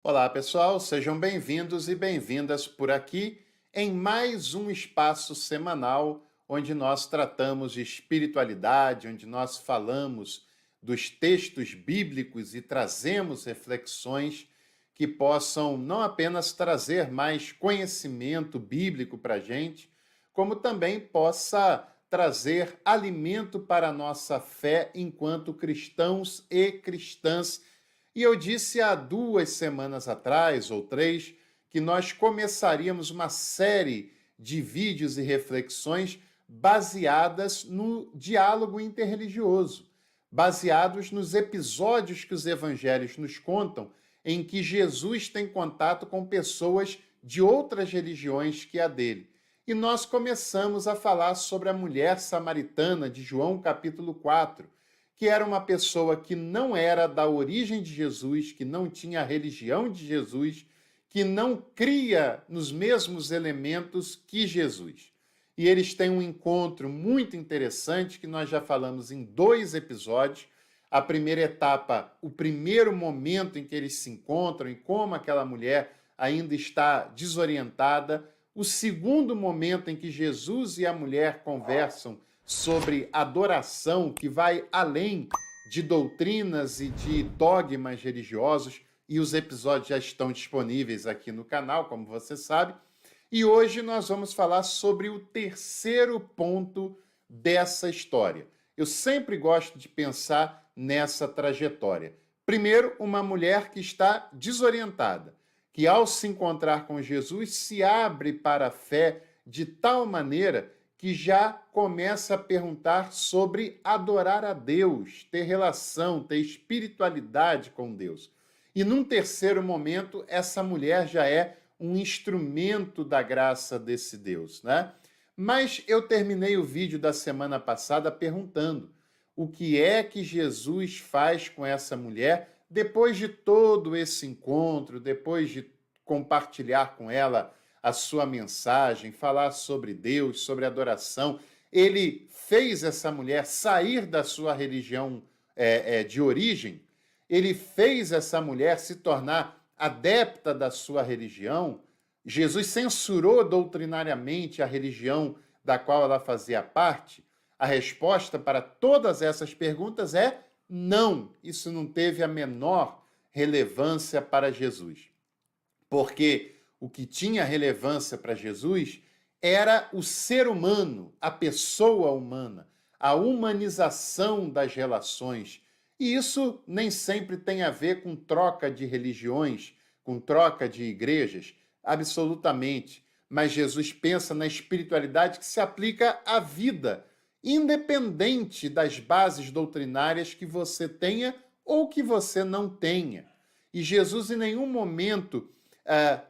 Olá, pessoal, sejam bem-vindos e bem-vindas por aqui em mais um espaço semanal onde nós tratamos de espiritualidade, onde nós falamos dos textos bíblicos e trazemos reflexões que possam não apenas trazer mais conhecimento bíblico para a gente, como também possa trazer alimento para a nossa fé enquanto cristãos e cristãs. E eu disse há 2 semanas atrás, ou 3, que nós começaríamos uma série de vídeos e reflexões baseadas no diálogo interreligioso, baseados nos episódios que os evangelhos nos contam, em que Jesus tem contato com pessoas de outras religiões que a dele. E nós começamos a falar sobre a mulher samaritana de João capítulo 4, que era uma pessoa que não era da origem de Jesus, que não tinha a religião de Jesus, que não cria nos mesmos elementos que Jesus. E eles têm um encontro muito interessante que nós já falamos em 2 episódios. A primeira etapa, o primeiro momento em que eles se encontram e como aquela mulher ainda está desorientada. O segundo momento em que Jesus e a mulher conversam sobre adoração, que vai além de doutrinas e de dogmas religiosos, e os episódios já estão disponíveis aqui no canal, como você sabe. E hoje nós vamos falar sobre o terceiro ponto dessa história. Eu sempre gosto de pensar nessa trajetória. Primeiro, uma mulher que está desorientada, que ao se encontrar com Jesus se abre para a fé de tal maneira que já começa a perguntar sobre adorar a Deus, ter relação, ter espiritualidade com Deus. E num terceiro momento, essa mulher já é um instrumento da graça desse Deus, né? Mas eu terminei o vídeo da semana passada perguntando o que é que Jesus faz com essa mulher depois de todo esse encontro, depois de compartilhar com ela a sua mensagem, falar sobre Deus, sobre adoração. Ele fez essa mulher sair da sua religião de origem, ele fez essa mulher se tornar adepta da sua religião. Jesus censurou doutrinariamente a religião da qual ela fazia parte. A resposta para todas essas perguntas é não. Isso não teve a menor relevância para Jesus. Porque o que tinha relevância para Jesus era o ser humano, a pessoa humana, a humanização das relações. E isso nem sempre tem a ver com troca de religiões, com troca de igrejas, absolutamente. Mas Jesus pensa na espiritualidade que se aplica à vida, independente das bases doutrinárias que você tenha ou que você não tenha. E Jesus em nenhum momento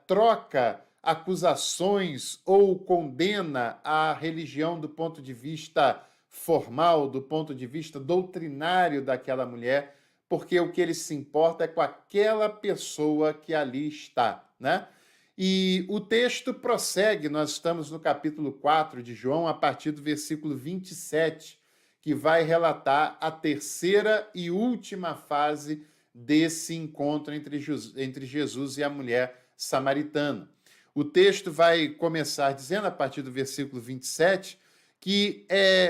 troca acusações ou condena a religião do ponto de vista formal, do ponto de vista doutrinário daquela mulher, porque o que ele se importa é com aquela pessoa que ali está, né? E o texto prossegue, nós estamos no capítulo 4 de João, a partir do versículo 27, que vai relatar a terceira e última fase desse encontro entre Jesus e a mulher samaritana. O texto vai começar dizendo, a partir do versículo 27, que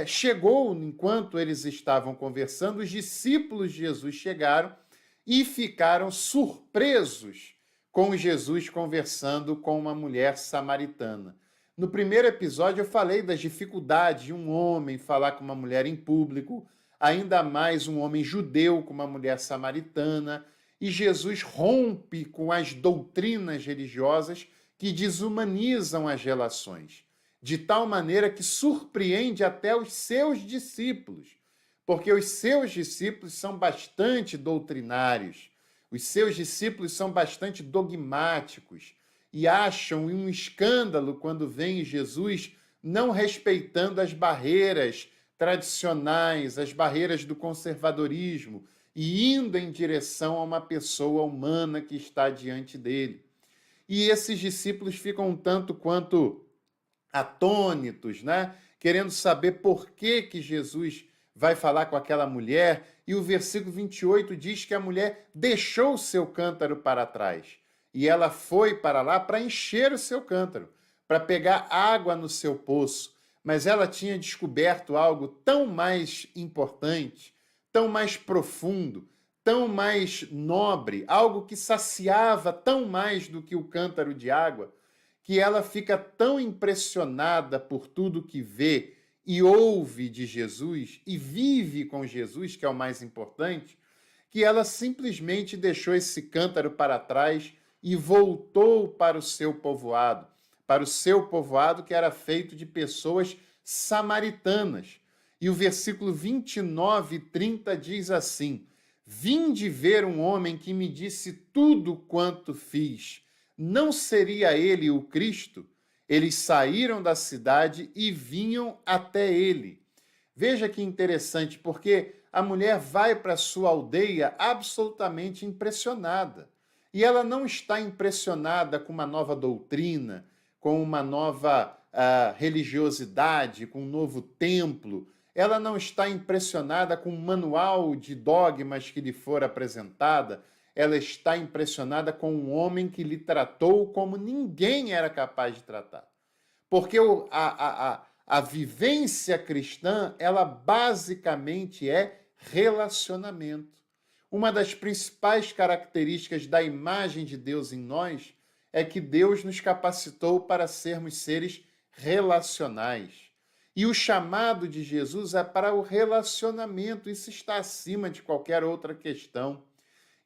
chegou, enquanto eles estavam conversando, os discípulos de Jesus chegaram e ficaram surpresos com Jesus conversando com uma mulher samaritana. No primeiro episódio eu falei das dificuldades de um homem falar com uma mulher em público, ainda mais um homem judeu com uma mulher samaritana, e Jesus rompe com as doutrinas religiosas que desumanizam as relações, de tal maneira que surpreende até os seus discípulos, porque os seus discípulos são bastante doutrinários, os seus discípulos são bastante dogmáticos e acham um escândalo quando vem Jesus não respeitando as barreiras tradicionais, as barreiras do conservadorismo e indo em direção a uma pessoa humana que está diante dele. E esses discípulos ficam um tanto quanto atônitos, né? Querendo saber por que Jesus vai falar com aquela mulher. E o versículo 28 diz que a mulher deixou o seu cântaro para trás. e ela foi para lá para encher o seu cântaro, para pegar água no seu poço. Mas ela tinha descoberto algo tão mais importante, tão mais profundo, tão mais nobre, algo que saciava tão mais do que o cântaro de água, que ela fica tão impressionada por tudo que vê e ouve de Jesus e vive com Jesus, que é o mais importante, que ela simplesmente deixou esse cântaro para trás e voltou para o seu povoado que era feito de pessoas samaritanas. E o versículo 29 e 30 diz assim: Vinde ver um homem que me disse tudo quanto fiz. Não seria ele o Cristo? Eles saíram da cidade e vinham até ele. Veja que interessante, porque a mulher vai para sua aldeia absolutamente impressionada. E ela não está impressionada com uma nova doutrina, com uma nova religiosidade, com um novo templo. Ela não está impressionada com um manual de dogmas que lhe for apresentada. Ela está impressionada com um homem que lhe tratou como ninguém era capaz de tratar. Porque a vivência cristã, ela basicamente é relacionamento. Uma das principais características da imagem de Deus em nós é que Deus nos capacitou para sermos seres relacionais. E o chamado de Jesus é para o relacionamento, isso está acima de qualquer outra questão.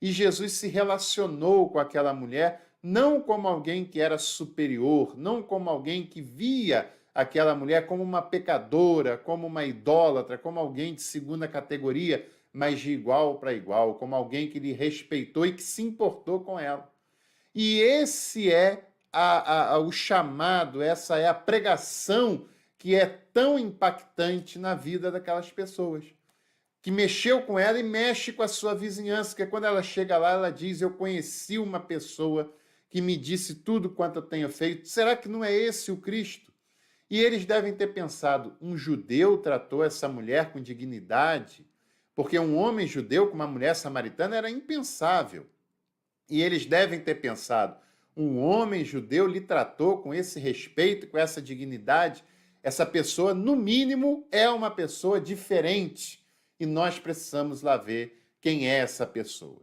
E Jesus se relacionou com aquela mulher não como alguém que era superior, não como alguém que via aquela mulher como uma pecadora, como uma idólatra, como alguém de segunda categoria, mas de igual para igual, como alguém que lhe respeitou e que se importou com ela. E esse é o chamado, essa é a pregação que é tão impactante na vida daquelas pessoas, que mexeu com ela e mexe com a sua vizinhança, que quando ela chega lá, ela diz: eu conheci uma pessoa que me disse tudo quanto eu tenho feito. Será que não é esse o Cristo? E eles devem ter pensado: um judeu tratou essa mulher com dignidade, porque um homem judeu com uma mulher samaritana era impensável. E eles devem ter pensado: um homem judeu lhe tratou com esse respeito, com essa dignidade. Essa pessoa, no mínimo, é uma pessoa diferente. E nós precisamos lá ver quem é essa pessoa.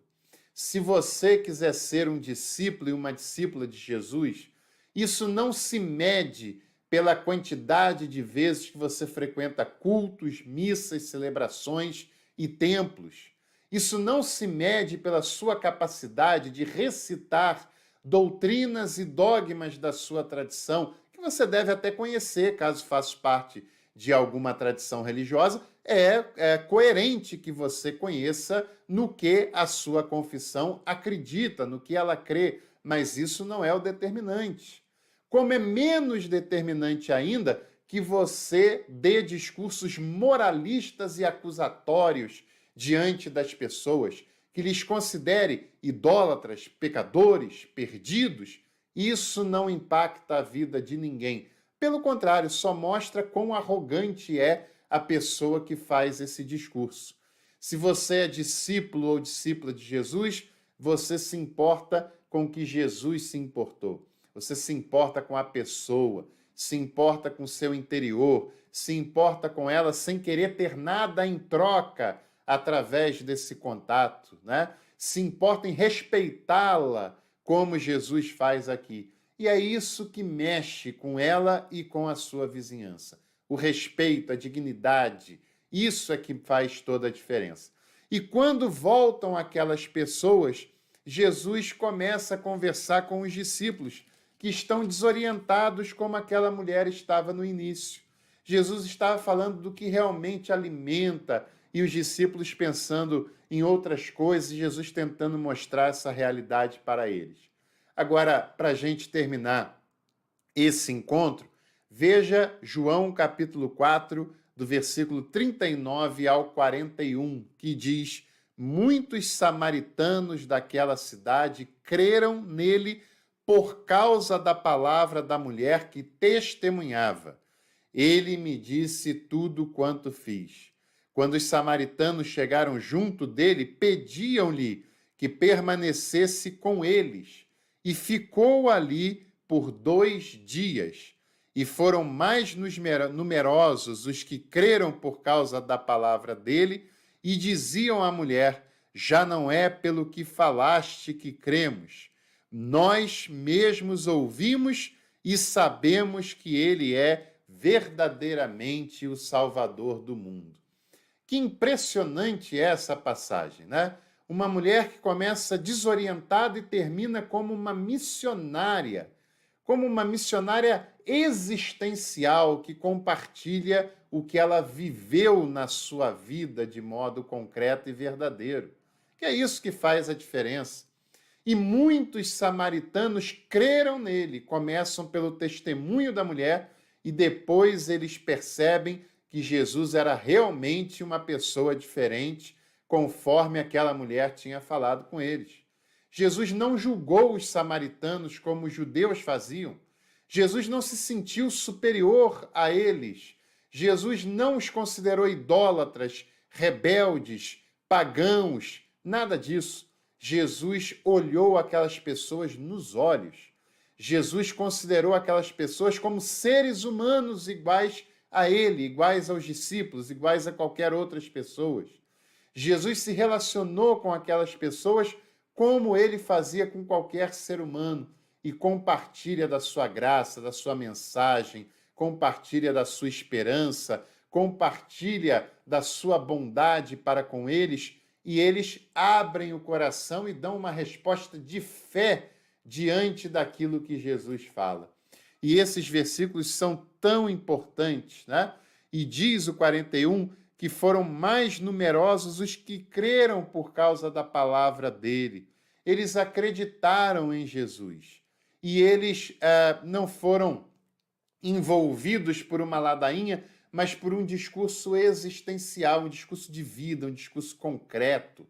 Se você quiser ser um discípulo e uma discípula de Jesus, isso não se mede pela quantidade de vezes que você frequenta cultos, missas, celebrações e templos. Isso não se mede pela sua capacidade de recitar doutrinas e dogmas da sua tradição, que você deve até conhecer, caso faça parte de alguma tradição religiosa. É coerente que você conheça no que a sua confissão acredita, no que ela crê, mas isso não é o determinante. Como é menos determinante ainda que você dê discursos moralistas e acusatórios diante das pessoas, que lhes considere idólatras, pecadores, perdidos, isso não impacta a vida de ninguém. Pelo contrário, só mostra quão arrogante é a pessoa que faz esse discurso. Se você é discípulo ou discípula de Jesus, você se importa com o que Jesus se importou. Você se importa com a pessoa, se importa com o seu interior, se importa com ela sem querer ter nada em troca através desse contato, né? Se importa em respeitá-la como Jesus faz aqui. E é isso que mexe com ela e com a sua vizinhança. O respeito, a dignidade, isso é que faz toda a diferença. E quando voltam aquelas pessoas, Jesus começa a conversar com os discípulos, que estão desorientados como aquela mulher estava no início. Jesus estava falando do que realmente alimenta, e os discípulos pensando em outras coisas, e Jesus tentando mostrar essa realidade para eles. Agora, para a gente terminar esse encontro, veja João capítulo 4, do versículo 39 ao 41, que diz: muitos samaritanos daquela cidade creram nele por causa da palavra da mulher que testemunhava. Ele me disse tudo quanto fiz. Quando os samaritanos chegaram junto dele, pediam-lhe que permanecesse com eles. e ficou ali por 2 dias. E foram mais numerosos os que creram por causa da palavra dele, e diziam à mulher: já não é pelo que falaste que cremos, nós mesmos ouvimos e sabemos que ele é verdadeiramente o Salvador do mundo. Que impressionante é essa passagem, né? Uma mulher que começa desorientada e termina como uma missionária existencial que compartilha o que ela viveu na sua vida de modo concreto e verdadeiro. Que é isso que faz a diferença. E muitos samaritanos creram nele, começam pelo testemunho da mulher e depois eles percebem que Jesus era realmente uma pessoa diferente, conforme aquela mulher tinha falado com eles. Jesus não julgou os samaritanos como os judeus faziam. Jesus não se sentiu superior a eles. Jesus não os considerou idólatras, rebeldes, pagãos, nada disso. Jesus olhou aquelas pessoas nos olhos. Jesus considerou aquelas pessoas como seres humanos iguais a ele, iguais aos discípulos, iguais a qualquer outras pessoas. Jesus se relacionou com aquelas pessoas como ele fazia com qualquer ser humano e compartilha da sua graça, da sua mensagem, compartilha da sua esperança, compartilha da sua bondade para com eles, e eles abrem o coração e dão uma resposta de fé diante daquilo que Jesus fala. E esses versículos são tão importantes, né? E diz o 41 que foram mais numerosos os que creram por causa da palavra dele. Eles acreditaram em Jesus. E eles não foram envolvidos por uma ladainha, mas por um discurso existencial, um discurso de vida, um discurso concreto.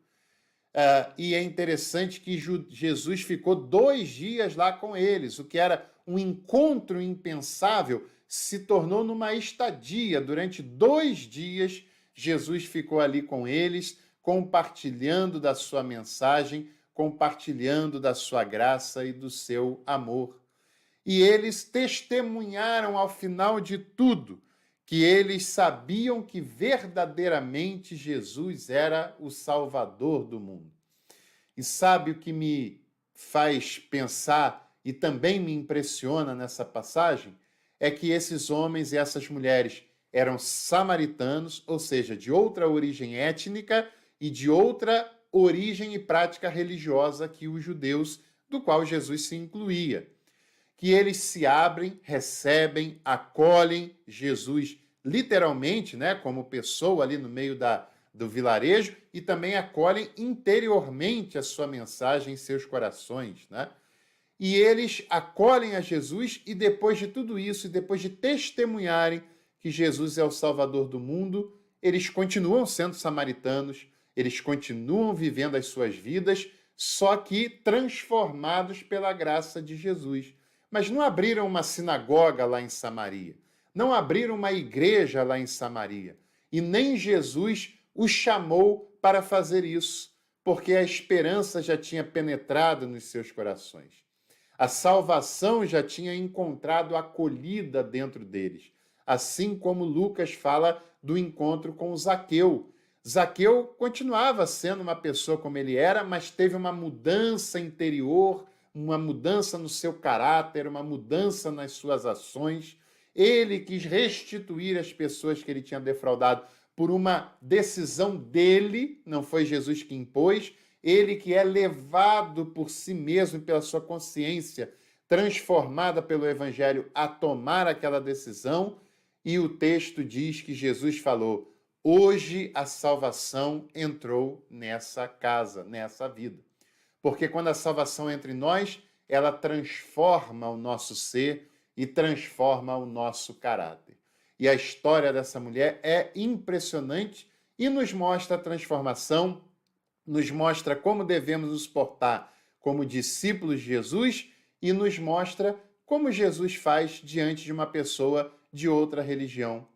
E é interessante que Jesus ficou 2 dias lá com eles, o que era um encontro impensável se tornou numa estadia. Durante 2 dias, Jesus ficou ali com eles, compartilhando da sua mensagem, compartilhando da sua graça e do seu amor. E eles testemunharam ao final de tudo que eles sabiam que verdadeiramente Jesus era o Salvador do mundo. E sabe o que me faz pensar e também me impressiona nessa passagem? É que esses homens e essas mulheres eram samaritanos, ou seja, de outra origem étnica e de outra origem e prática religiosa que os judeus, do qual Jesus se incluía. Que eles se abrem, recebem, acolhem Jesus literalmente, né, como pessoa ali no meio do vilarejo, e também acolhem interiormente a sua mensagem em seus corações, né? E eles acolhem a Jesus e depois de tudo isso, e depois de testemunharem que Jesus é o Salvador do mundo, eles continuam sendo samaritanos, eles continuam vivendo as suas vidas, só que transformados pela graça de Jesus. Mas não abriram uma sinagoga lá em Samaria, não abriram uma igreja lá em Samaria, e nem Jesus os chamou para fazer isso, porque a esperança já tinha penetrado nos seus corações. A salvação já tinha encontrado acolhida dentro deles, assim como Lucas fala do encontro com Zaqueu. Zaqueu continuava sendo uma pessoa como ele era, mas teve uma mudança interior, uma mudança no seu caráter, uma mudança nas suas ações. Ele quis restituir as pessoas que ele tinha defraudado por uma decisão dele, não foi Jesus que impôs, ele que é levado por si mesmo e pela sua consciência, transformada pelo Evangelho, a tomar aquela decisão, e o texto diz que Jesus falou: hoje a salvação entrou nessa casa, nessa vida. Porque quando a salvação entra em nós, ela transforma o nosso ser e transforma o nosso caráter. E a história dessa mulher é impressionante e nos mostra a transformação, nos mostra como devemos nos portar como discípulos de Jesus e nos mostra como Jesus faz diante de uma pessoa de outra religião.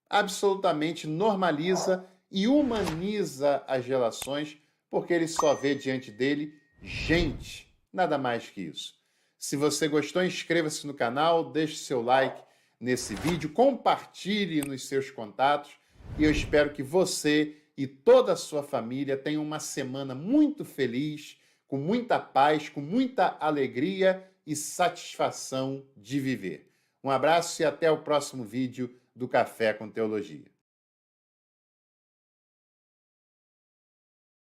Absolutamente normaliza e humaniza as relações, porque ele só vê diante dele gente, nada mais que isso. Se você gostou, inscreva-se no canal, deixe seu like nesse vídeo, compartilhe nos seus contatos e eu espero que você e toda a sua família tenham uma semana muito feliz, com muita paz, com muita alegria e satisfação de viver. Um abraço e até o próximo vídeo do Café com Teologia.